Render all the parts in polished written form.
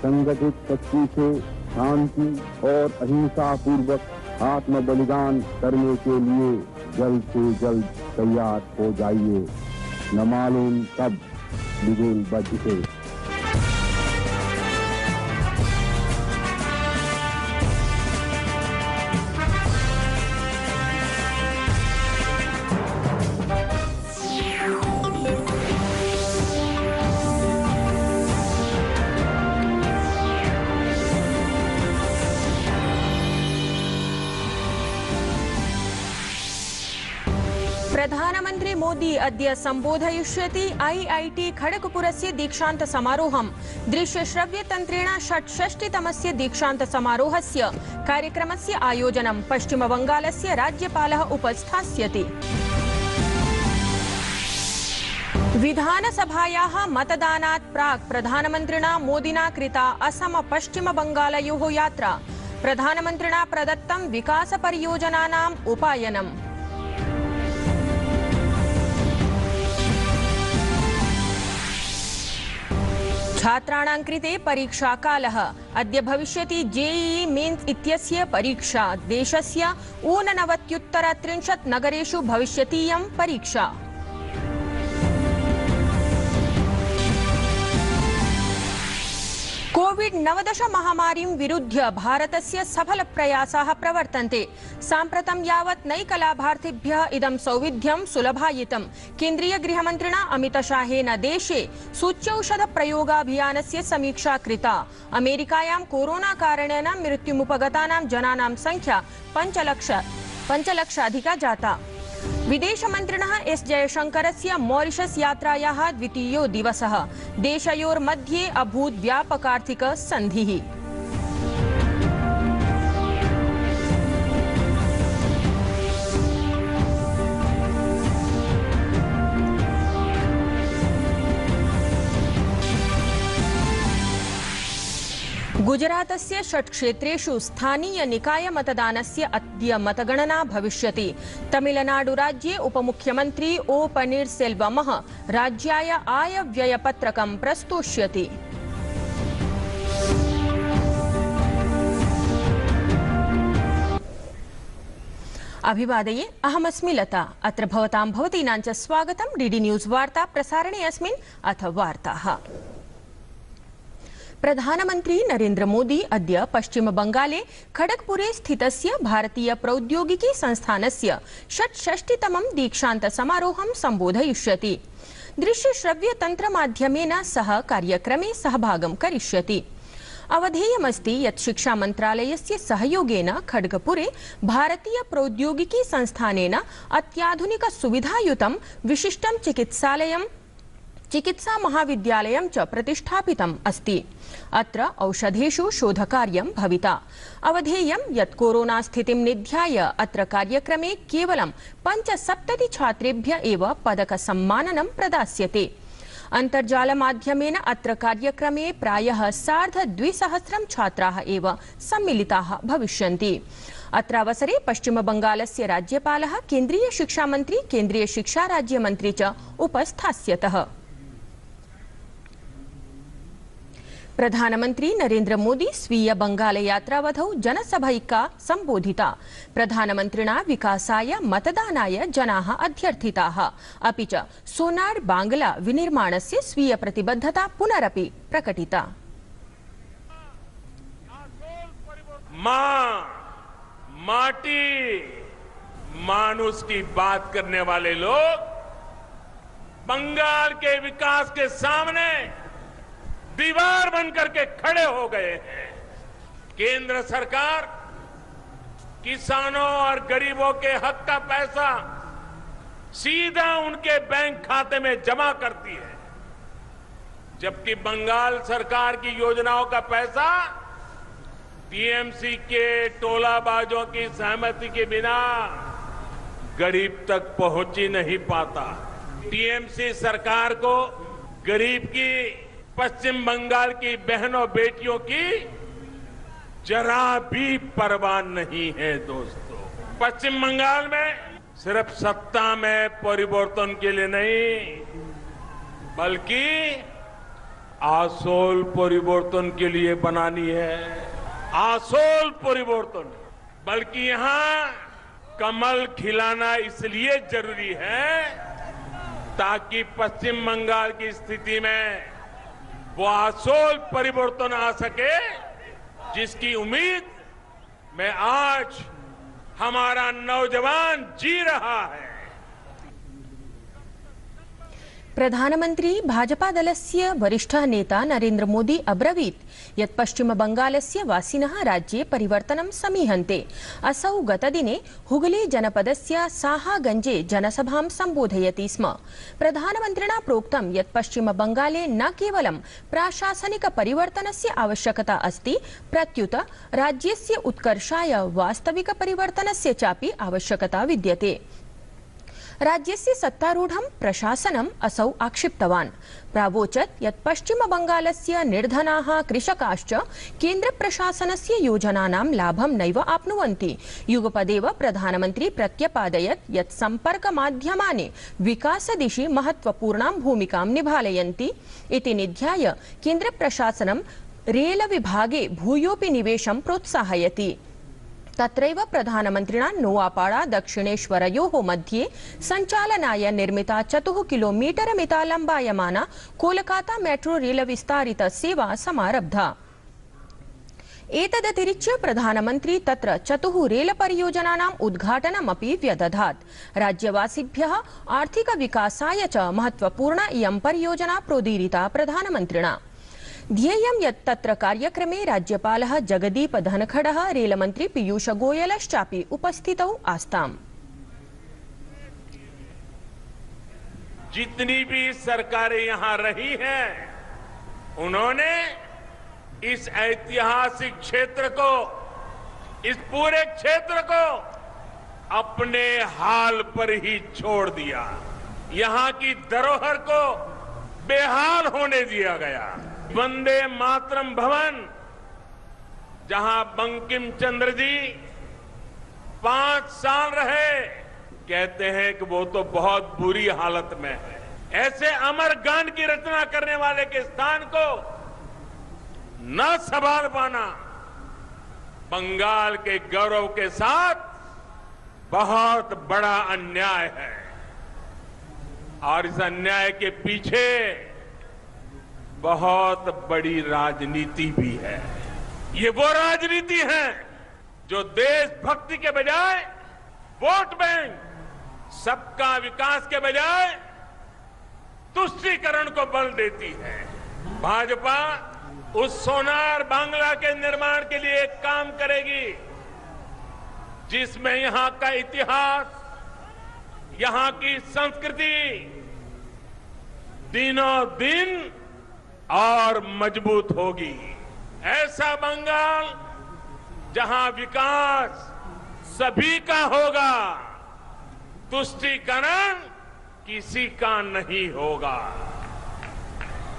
संगठित शक्ति से शांति और अहिंसा पूर्वक आत्म बलिदान करने के लिए जल्द से जल्द तैयार हो जाइए। न मालूम कब बिगुल बजते। प्रधानमंत्री मोदी अद्य संबोधयिष्यति IIT खड़गपुरस्य दीक्षांत समारोहम्। दृश्य श्रव्य तंत्रेण 66तमस्य दीक्षांत समारोहस्य कार्यक्रमस्य आयोजनं पश्चिम बंगालस्य राज्यपालः उपस्थास्यति। विधानसभायाः मतदानात् प्राक् प्रधानमन्त्रिणा मोदिना कृता असम पश्चिम बंगालयोः यात्रा। प्रधानमन्त्रिणा प्रदत्तं विकास परियोजनानाम् उपायनम्। छात्राणां कृते परीक्षाकालः अद्य भविष्यति। जेईई मेन्स इत्यस्य परीक्षा। देशस्य 89 नगरेषु भविष्यतीयं परीक्षा। कोविड-19 महामारीं विरुध्य भारतस्य सफल प्रयासाः प्रवर्तन्ते। साम्प्रतं यावत् नैकलाभार्थिभ्यः इदं सौविध्यं सुलभायितम्। केन्द्रीय गृहमन्त्रिणा अमितशाहेन देशे सूच्यौषध प्रयोगाभियानस्य समीक्षा कृता। अमेरिकायां कोरोना कारणेन मृत्युमुपगतानां जनानां संख्या 5 लक्षाधिका जाता। विदेशमन्त्रिणः एस जयशंकरस्य मॉरिशस यात्रायाः द्वितीयो दिवसः। देशयोर्मध्ये अभूत् व्यापकार्थिक सन्धिः। गुजरातस्य 6 क्षेत्रेषु स्थानीय निकाय मतदानस्य अद्य मतगणना भविष्यति। तमिलनाडु राज्ये उपमुख्यमन्त्री ओ पन्नीरसेल्वमः राज्याय आय व्ययपत्रकं प्रस्तोष्यति। अभिवादये, अहमस्मि लता। अत्र भवतां भवतीनां च स्वागतं डीडी न्यूज वार्ता प्रसारणे अस्मिन् अथ वार्ताः। प्रधानमंत्री नरेंद्र मोदी अद्य पश्चिम बंगाले खड़गपुरे स्थितस्य भारतीय प्रौद्योगिकी संस्थानस्य 66तमं दीक्षांत समारोहं संबोधयिष्यति। दृश्य श्रव्य तंत्र माध्यमेन सह कार्यक्रमे सहभागं करिष्यति। अवधेयमस्ति यत् शिक्षा मंत्रालयस्य सहयोगेन खड़गपुरे भारतीय प्रौद्योगिकी संस्थानेन अत्याधुनिक सुविधायुतं विशिष्टं चिकित्सालयं चिकित्सा महाविद्यालयं च प्रतिष्ठापितम् अस्ति। अत्र औषधेषु शोधकार्यं भविता। अवधेयं यत् कोरोना स्थितिं निध्याय अत्र कार्यक्रमे केवलं 75 छात्रेभ्य एव पदक सम्माननं प्रदास्यते। अन्तर्जाल माध्यमेन अत्र कार्यक्रमे प्रायः 250 छात्राः एव सम्मिलिताः भविष्यन्ति। अत्र अवसरे पश्चिम बंगालस्य राज्यपालः, केन्द्रीय शिक्षा मन्त्री, केन्द्रीय शिक्षा राज्यमन्त्री च उपस्थास्यतः। प्रधानमंत्री नरेंद्र मोदी स्वीय बंगाल यात्रावधौ जनसभैका संबोधिता। प्रधानमन्त्रिणा विकासाय मतदानाय जनाः अध्यर्थिताः। अपि च सोनार बांग्ला विनिर्माणस्य स्वीय प्रतिबद्धता पुनरपि प्रकटिता। मां, माटी, मानुष की बात करने वाले लोग बंगाल के विकास के सामने दीवार बनकर के खड़े हो गए हैं। केंद्र सरकार किसानों और गरीबों के हक का पैसा सीधा उनके बैंक खाते में जमा करती है, जबकि बंगाल सरकार की योजनाओं का पैसा टीएमसी के टोलाबाजों की सहमति के बिना गरीब तक पहुंच ही नहीं पाता। टीएमसी सरकार को गरीब की, पश्चिम बंगाल की बहनों बेटियों की जरा भी परवाह नहीं है। दोस्तों, पश्चिम बंगाल में सिर्फ सत्ता में परिवर्तन के लिए नहीं, बल्कि आसोल परिवर्तन के लिए बनानी है, आसोल परिवर्तन, बल्कि यहाँ कमल खिलाना इसलिए जरूरी है ताकि पश्चिम बंगाल की स्थिति में वो आसोल परिवर्तन आ सके जिसकी उम्मीद में आज हमारा नौजवान जी रहा है। प्रधानमंत्री भाजपादलस्य वरिष्ठः नेता नरेन्द्र मोदी अब्रवीत् यत् पश्चिमबंगालस्य वासिनः राज्ये परिवर्तनं समीहन्ते। असौ गतदिने हुगली जनपदस्य साहागंजे जनसभां सम्बोधयति स्म। प्रधानमन्त्रिणा प्रोक्तं यत् पश्चिमबंगाले न केवलं प्राशासनिक परिवर्तनस्य आवश्यकता अस्ति, प्रत्युत राज्यस्य उत्कर्षाय वास्तविक परिवर्तनस्य चापि आवश्यकता विद्यते। राज्यस्य सत्तारूढं प्रशासनम् असौ आक्षिप्तवान्। प्रावोचत् यत् पश्चिमबंगालस्य निर्धनाः कृषकाश्च केन्द्रप्रशासनस्य योजनानां लाभं नैव आप्नुवन्ति। युगपदेव प्रधानमन्त्री प्रत्यपादयत् यत् सम्पर्कमाध्यमानि विकासदिशि महत्वपूर्णां भूमिकां निभालयन्ति इति निध्याय केन्द्रप्रशासनं रेलविभागे भूयोऽपि निवेशं प्रोत्साहयति। तत्रैव प्रधानमन्त्रिणा नोआपाड़ा दक्षिणेश्वरयोः मध्ये सञ्चालनाय निर्मिता 4 किलोमीटर मिता लम्बायमाना कोलकाता मेट्रो रेल विस्तारित सेवा समारब्धा। एतदतिरिच्य प्रधानमन्त्री तत्र 4 रेल परियोजनानाम् उद्घाटनमपि व्यदधात्। राज्यवासिभ्यः आर्थिक विकासाय च महत्वपूर्णा इयं परियोजना प्रोदीरिता प्रधानमन्त्रिणा। ध्येयं यत् तत्र कार्यक्रमे राज्यपालः जगदीप धनखडः, रेलमन्त्री पीयूष गोयलश्चापि उपस्थितौ आस्ताम्। जितनी भी सरकारें यहाँ रही हैं, उन्होंने इस ऐतिहासिक क्षेत्र को, इस पूरे क्षेत्र को अपने हाल पर ही छोड़ दिया। यहाँ की धरोहर को बेहाल होने दिया गया। वंदे मातरम भवन, जहां बंकिम चंद्र जी 5 साल रहे, कहते हैं कि वो तो बहुत बुरी हालत में है। ऐसे अमर गान की रचना करने वाले के स्थान को न संभाल पाना बंगाल के गौरव के साथ बहुत बड़ा अन्याय है। और इस अन्याय के पीछे बहुत बड़ी राजनीति भी है। ये वो राजनीति है जो देशभक्ति के बजाय वोट बैंक, सबका विकास के बजाय तुष्टीकरण को बल देती है। भाजपा उस सोनार बांग्ला के निर्माण के लिए एक काम करेगी जिसमें यहां का इतिहास, यहां की संस्कृति दिनों दिन और मजबूत होगी। ऐसा बंगाल जहां विकास सभी का होगा, तुष्टीकरण किसी का नहीं होगा।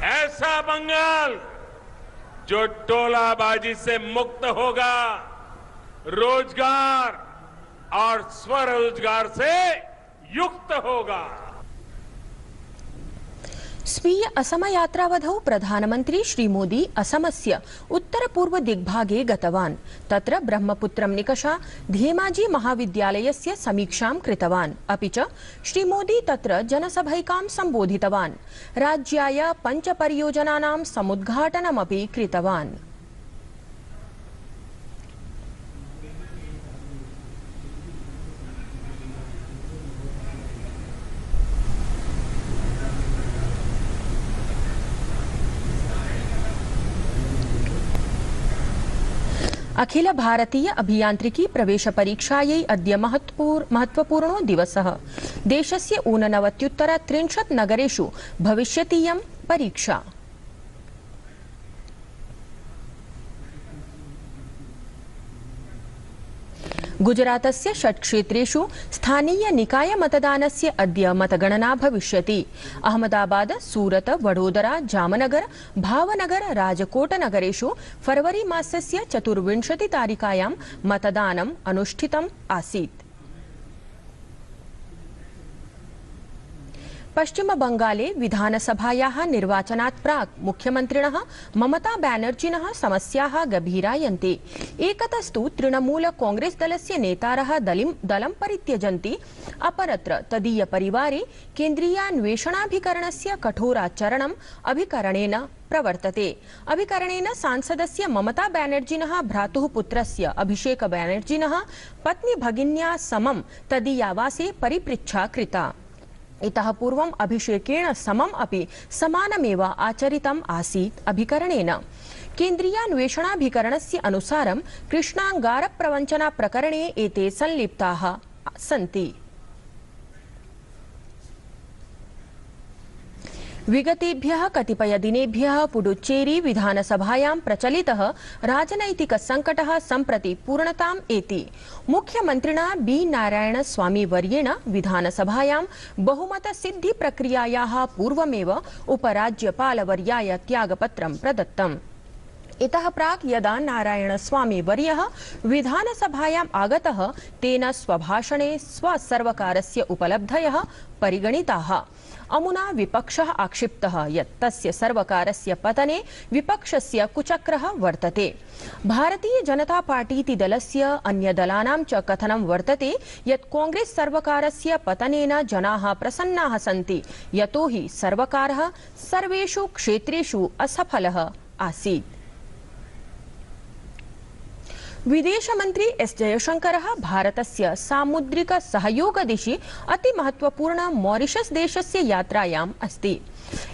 ऐसा बंगाल जो टोलाबाजी से मुक्त होगा, रोजगार और स्वरोजगार से युक्त होगा। स्वीय असम यात्रावधौ प्रधानमन्त्री श्रीमोदी असमस्य उत्तरपूर्व दिग्भागे गतवान्। तत्र ब्रह्मपुत्रं निकषा धेमाजी महाविद्यालयस्य समीक्षां कृतवान्। अपि च श्रीमोदी तत्र जनसभैकां सम्बोधितवान्। राज्याय 5 परियोजनानां समुद्घाटनमपि कृतवान्। अखिल भारतीय अभियांत्रिकी प्रवेश परीक्षायै अद्य महत्वपूर्णो दिवसः। देशस्य 89 नगरेषु भविष्यतीयं परीक्षा। गुजरातस्य 6 क्षेत्रेषु स्थानीय निकाय मतदानस्य अद्य मतगणना भविष्यति। अहमदाबाद, सूरत, वडोदरा, जामनगर, भावनगर, राजकोट नगरेषु फरवरी मासस्य 24 तारिकायां मतदानम् अनुष्ठितम् आसीत्। पश्चिमबंगाले विधानसभायाः निर्वाचनात् प्राक् मुख्यमन्त्रिणः ममता बेनर्जिनः समस्याः गभीरायन्ते। एकतस्तु तृणमूल कांग्रेस दलस्य नेतारः दलं परित्यजन्ति, अपरत्र तदीयपरिवारे केन्द्रीयान्वेषणाभिकरणस्य कठोराचरणम् अभिकरणेन प्रवर्तते। अभिकरणेन सांसदस्य ममता बेनर्जिनः भ्रातुः पुत्रस्य अभिषेक बेनर्जिनः पत्नी भगिन्या समं तदीयावासे परिपृच्छा कृता। इतः पूर्वम् अभिषेकेण समम् अपि समानमेव आचरितम् आसीत्। अभिकरणेन केन्द्रीयान्वेषणाभिकरणस्य अनुसारं कृष्णाङ्गारप्रवञ्चना प्रकरणे एते संलिप्ताः सन्ति। विगतेभ्यः कतिपयदिनेभ्यः पुडुचेरी विधानसभायां प्रचलितः राजनैतिकसङ्कटः सम्प्रति पूर्णताम् एति। मुख्यमन्त्रिणा बी नारायणस्वामी वर्येण विधानसभायां बहुमतसिद्धिप्रक्रियायाः पूर्वमेव उपराज्यपालवर्याय त्यागपत्रं प्रदत्तम्। इतः प्राक् यदा नारायणस्वामी वर्यः विधानसभायाम् आगतः तेन स्वभाषणे स्वसर्वकारस्य उपलब्धयः परिगणिताः। अमुना विपक्षः आक्षिप्तः यत् तस्य सर्वकारस्य पतने विपक्षस्य कुचक्रः वर्तते। भारतीय जनता पार्टीति दलस्य अन्यदलानां च कथनं वर्तते यत् कांग्रेस सर्वकारस्य पतनेन जनाः प्रसन्नाः सन्ति, यतोहि सर्वकारः सर्वेषु क्षेत्रेषु असफलः आसीत्। विदेशमन्त्री एस जयशंकरः भारतस्य सामुद्रिक सहयोगदिशि अतिमहत्वपूर्ण मॉरिशस देशस्य यात्रायाम् अस्ति।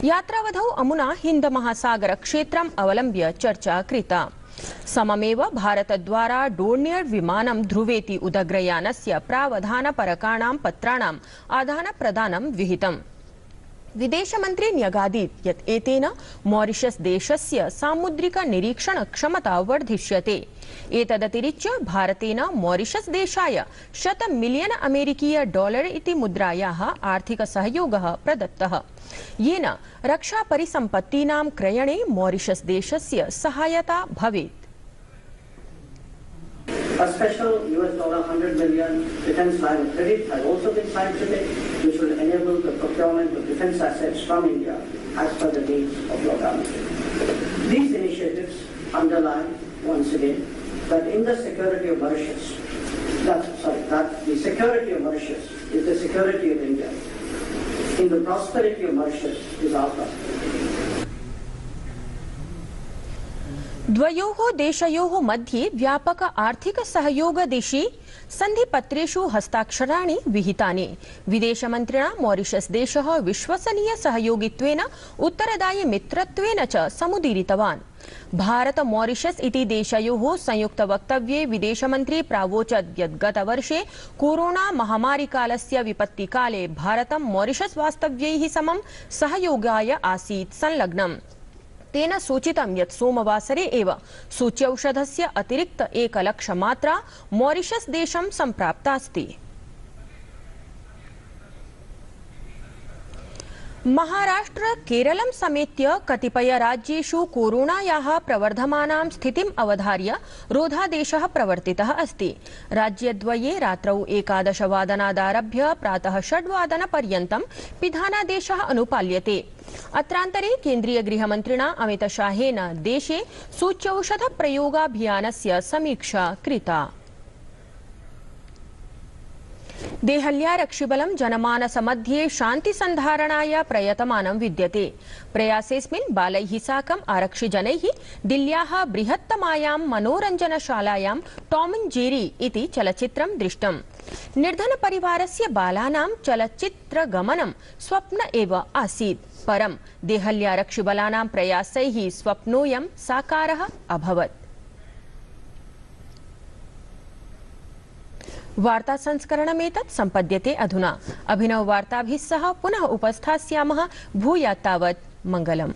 यात्रावधौ अमुना हिन्दमहासागरक्षेत्रम् अवलम्ब्य चर्चा कृता। सममेव भारतद्वारा डोर्नियर विमानं ध्रुवेति उदग्रयानस्य प्रावधानपरकाणां पत्राणाम् आदानप्रदानं विहितम्। विदेशमन्त्री न्यगादीत् यत् एतेन मॉरिशस देशस्य सामुद्रिक निरीक्षण क्षमता वर्धिष्यते। एतदतिरिच्य भारतेन मॉरिशस देशाय 100 मिलियन अमेरिकीय डॉलर इति मुद्रायाः आर्थिक सहयोगः प्रदत्तः, येन रक्षा परिसम्पत्तीनां क्रयणे मॉरिशस देशस्य सहायता भवेत्। A special $100 million defense line of credit has also been signed today, which will enable the procurement of defense assets from India as per the needs of your government. These initiatives underline once again that in the security of Mauritius, that the security of Mauritius is the security of India. In the prosperity of Mauritius is our prosperity. द्वयोः देशयोः मध्ये व्यापक आर्थिक सहयोग दिशि सन्धिपत्रेषु हस्ताक्षराणि विहितानि। विदेशमन्त्रिणा Mauritius देशः विश्वसनीय सहयोगित्वेन उत्तरदायि मित्रत्वेन च समुदीरितवान्। भारत मॉरिशस इति देशयोः संयुक्त वक्तव्ये विदेशमन्त्री प्रावोचत् यत् गतवर्षे कोरोना महामारीकालस्य विपत्तिकाले भारतं मॉरिशस वास्तव्यैः समं सहयोगाय आसीत् संलग्नम्। तेन सूचितं यत् सोमवासरे एव सूच्यौषधस्य अतिरिक्त 1 लाख मात्रा मॉरिशस देशं सम्प्राप्तास्ति। महाराष्ट्र केरलं समेत्य कतिपय राज्येषु कोरोनायाः प्रवर्धमानां स्थितिम् अवधार्य रोधादेशः प्रवर्तितः अस्ति। राज्यद्वये रात्रौ 11 वादनादारभ्य प्रातः 6 वादनपर्यन्तं पिधानादेशः अनुपाल्यते। अत्रान्तरे केन्द्रीय गृहमन्त्रिणा अमित शाहेन देशे सूच्यौषध प्रयोगाभियानस्य समीक्षा कृता। देहल्यारक्षिबलं जनमानसमध्ये शान्तिसन्धारणाय प्रयतमानं विद्यते। प्रयासेऽस्मिन् बालैः साकम् आरक्षिजनैः दिल्ल्याः बृहत्तमायां मनोरञ्जनशालायां टॉम एण्ड जेरी इति चलच्चित्रं दृष्टम्। निर्धनपरिवारस्य बालानां चलच्चित्रगमनं स्वप्न एव आसीत्, परं देहल्यारक्षिबलानां प्रयासैः स्वप्नोऽयं साकारः अभवत्। वार्ता संस्करणमेतत् सम्पद्यते अधुना। अभिनव वार्ताभिः सह पुनः उपस्थास्यामः। भूयात् तावत् मङ्गलम्।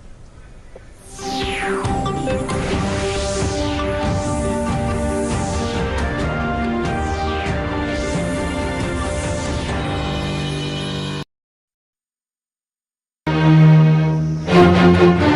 Thank you.